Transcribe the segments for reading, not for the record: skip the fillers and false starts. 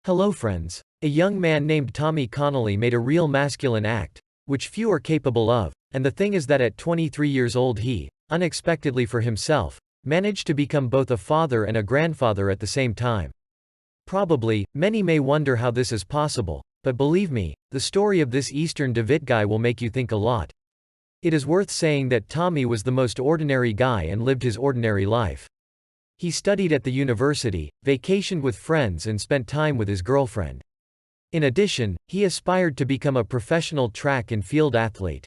Hello friends. A young man named Tommy Connolly made a real masculine act, which few are capable of, and the thing is that at 23 years old he, unexpectedly for himself, managed to become both a father and a grandfather at the same time. Probably, many may wonder how this is possible, but believe me, the story of this Eastern David guy will make you think a lot. It is worth saying that Tommy was the most ordinary guy and lived his ordinary life. He studied at the university, vacationed with friends and spent time with his girlfriend. In addition, he aspired to become a professional track and field athlete.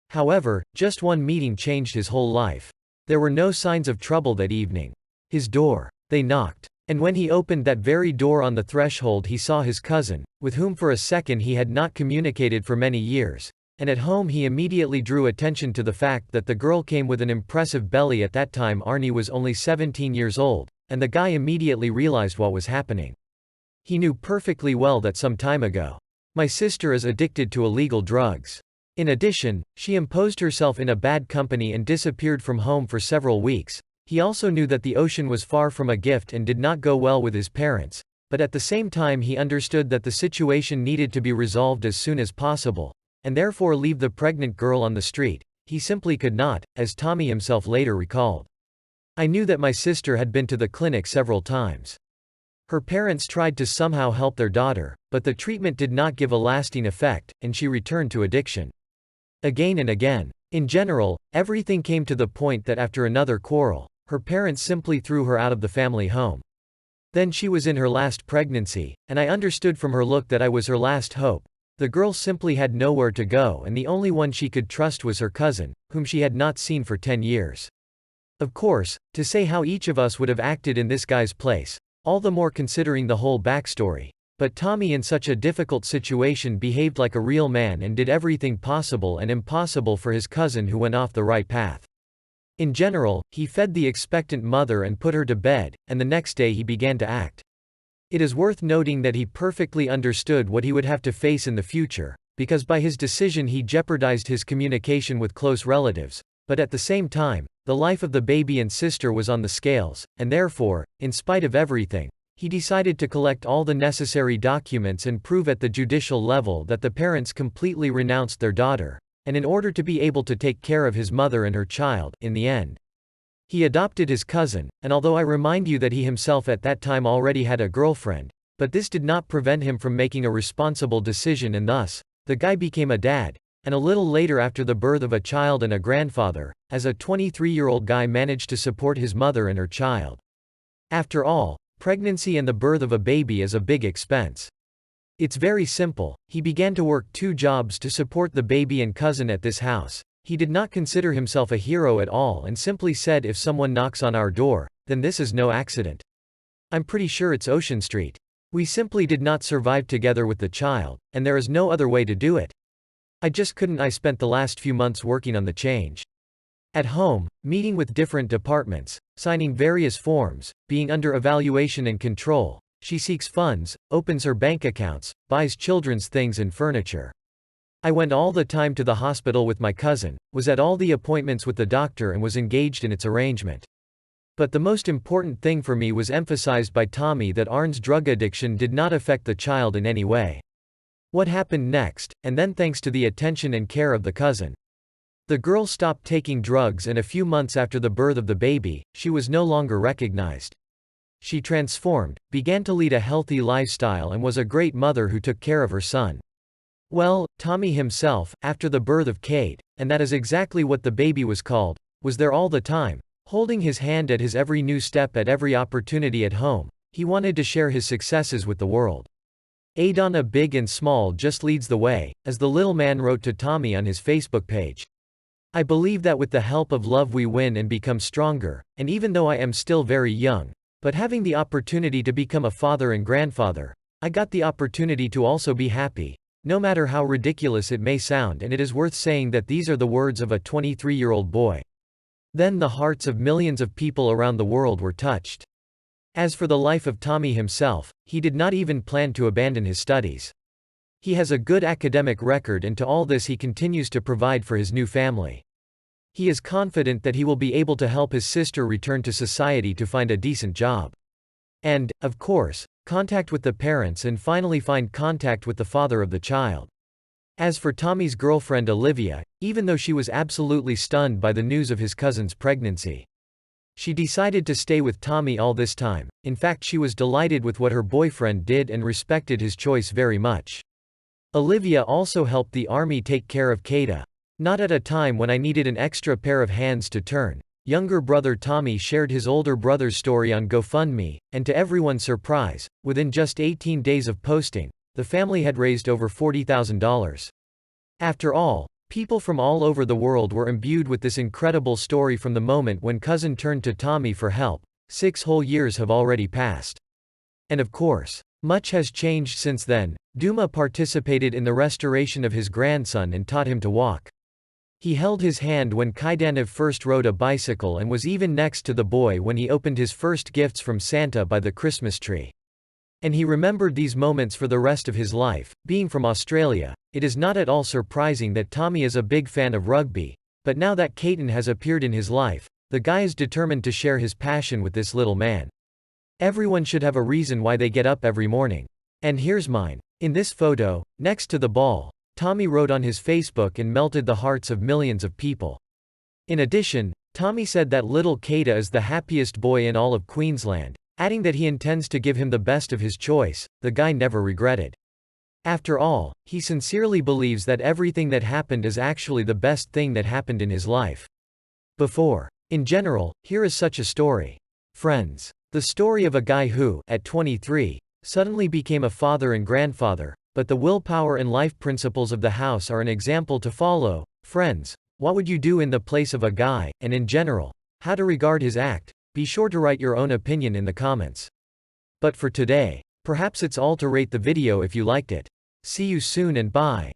However, just one meeting changed his whole life. There were no signs of trouble that evening. His door. They knocked. And when he opened that very door on the threshold he saw his cousin, with whom for a second he had not communicated for many years. And at home he immediately drew attention to the fact that the girl came with an impressive belly. At that time Arnie was only 17 years old, and the guy immediately realized what was happening. He knew perfectly well that some time ago, my sister is addicted to illegal drugs. In addition, she imposed herself in a bad company and disappeared from home for several weeks. He also knew that the ocean was far from a gift and did not go well with his parents, but at the same time he understood that the situation needed to be resolved as soon as possible, and therefore leave the pregnant girl on the street. He simply could not, as Tommy himself later recalled. I knew that my sister had been to the clinic several times. Her parents tried to somehow help their daughter, but the treatment did not give a lasting effect, and she returned to addiction. Again and again. In general, everything came to the point that after another quarrel, her parents simply threw her out of the family home. Then she was in her last pregnancy, and I understood from her look that I was her last hope. The girl simply had nowhere to go and the only one she could trust was her cousin, whom she had not seen for 10 years. Of course, to say how each of us would have acted in this guy's place, all the more considering the whole backstory. But Tommy in such a difficult situation behaved like a real man and did everything possible and impossible for his cousin who went off the right path. In general, he fed the expectant mother and put her to bed, and the next day he began to act. It is worth noting that he perfectly understood what he would have to face in the future, because by his decision he jeopardized his communication with close relatives, but at the same time, the life of the baby and sister was on the scales, and therefore, in spite of everything, he decided to collect all the necessary documents and prove at the judicial level that the parents completely renounced their daughter, and in order to be able to take care of his mother and her child, in the end, he adopted his cousin, and although I remind you that he himself at that time already had a girlfriend, but this did not prevent him from making a responsible decision and thus, the guy became a dad, and a little later after the birth of a child and a grandfather, as a 23-year-old guy managed to support his mother and her child. After all, pregnancy and the birth of a baby is a big expense. It's very simple. He began to work 2 jobs to support the baby and cousin at this house. He did not consider himself a hero at all and simply said if someone knocks on our door, then this is no accident. I'm pretty sure it's Ocean Street. We simply did not survive together with the child, and there is no other way to do it. I just couldn't. I spent the last few months working on the change. At home, meeting with different departments, signing various forms, being under evaluation and control. She seeks funds, opens her bank accounts, buys children's things and furniture. I went all the time to the hospital with my cousin, was at all the appointments with the doctor and was engaged in its arrangement. But the most important thing for me was emphasized by Tommy that Arne's drug addiction did not affect the child in any way. What happened next, and then thanks to the attention and care of the cousin. The girl stopped taking drugs and a few months after the birth of the baby, she was no longer recognized. She transformed, began to lead a healthy lifestyle and was a great mother who took care of her son. Well, Tommy himself, after the birth of Cade, and that is exactly what the baby was called, was there all the time, holding his hand at his every new step at every opportunity at home. He wanted to share his successes with the world. Adana big and small just leads the way, as the little man wrote to Tommy on his Facebook page. I believe that with the help of love we win and become stronger, and even though I am still very young, but having the opportunity to become a father and grandfather, I got the opportunity to also be happy. No matter how ridiculous it may sound, and it is worth saying that these are the words of a 23-year-old boy. Then the hearts of millions of people around the world were touched. As for the life of Tommy himself, he did not even plan to abandon his studies. He has a good academic record and to all this he continues to provide for his new family. He is confident that he will be able to help his sister return to society to find a decent job. And, of course, contact with the parents and finally find contact with the father of the child. As for Tommy's girlfriend Olivia, even though she was absolutely stunned by the news of his cousin's pregnancy, she decided to stay with Tommy all this time. In fact, she was delighted with what her boyfriend did and respected his choice very much. Olivia also helped the army take care of Keita. Not at a time when I needed an extra pair of hands to turn. Younger brother Tommy shared his older brother's story on GoFundMe, and to everyone's surprise, within just 18 days of posting, the family had raised over $40,000. After all, people from all over the world were imbued with this incredible story from the moment when cousin turned to Tommy for help. 6 whole years have already passed. And of course, much has changed since then. Duma participated in the restoration of his grandson and taught him to walk. He held his hand when Kaidanev first rode a bicycle and was even next to the boy when he opened his first gifts from Santa by the Christmas tree. And he remembered these moments for the rest of his life. Being from Australia, it is not at all surprising that Tommy is a big fan of rugby, but now that Keaton has appeared in his life, the guy is determined to share his passion with this little man. Everyone should have a reason why they get up every morning. And here's mine. In this photo, next to the ball, Tommy wrote on his Facebook and melted the hearts of millions of people. In addition, Tommy said that little Keita is the happiest boy in all of Queensland, adding that he intends to give him the best of his choice. The guy never regretted. After all, he sincerely believes that everything that happened is actually the best thing that happened in his life. Before. In general, here is such a story. Friends. The story of a guy who, at 23, suddenly became a father and grandfather, but the willpower and life principles of the house are an example to follow. Friends, what would you do in the place of a guy, and in general, how to regard his act? Be sure to write your own opinion in the comments. But for today, perhaps it's all to rate the video if you liked it. See you soon and bye.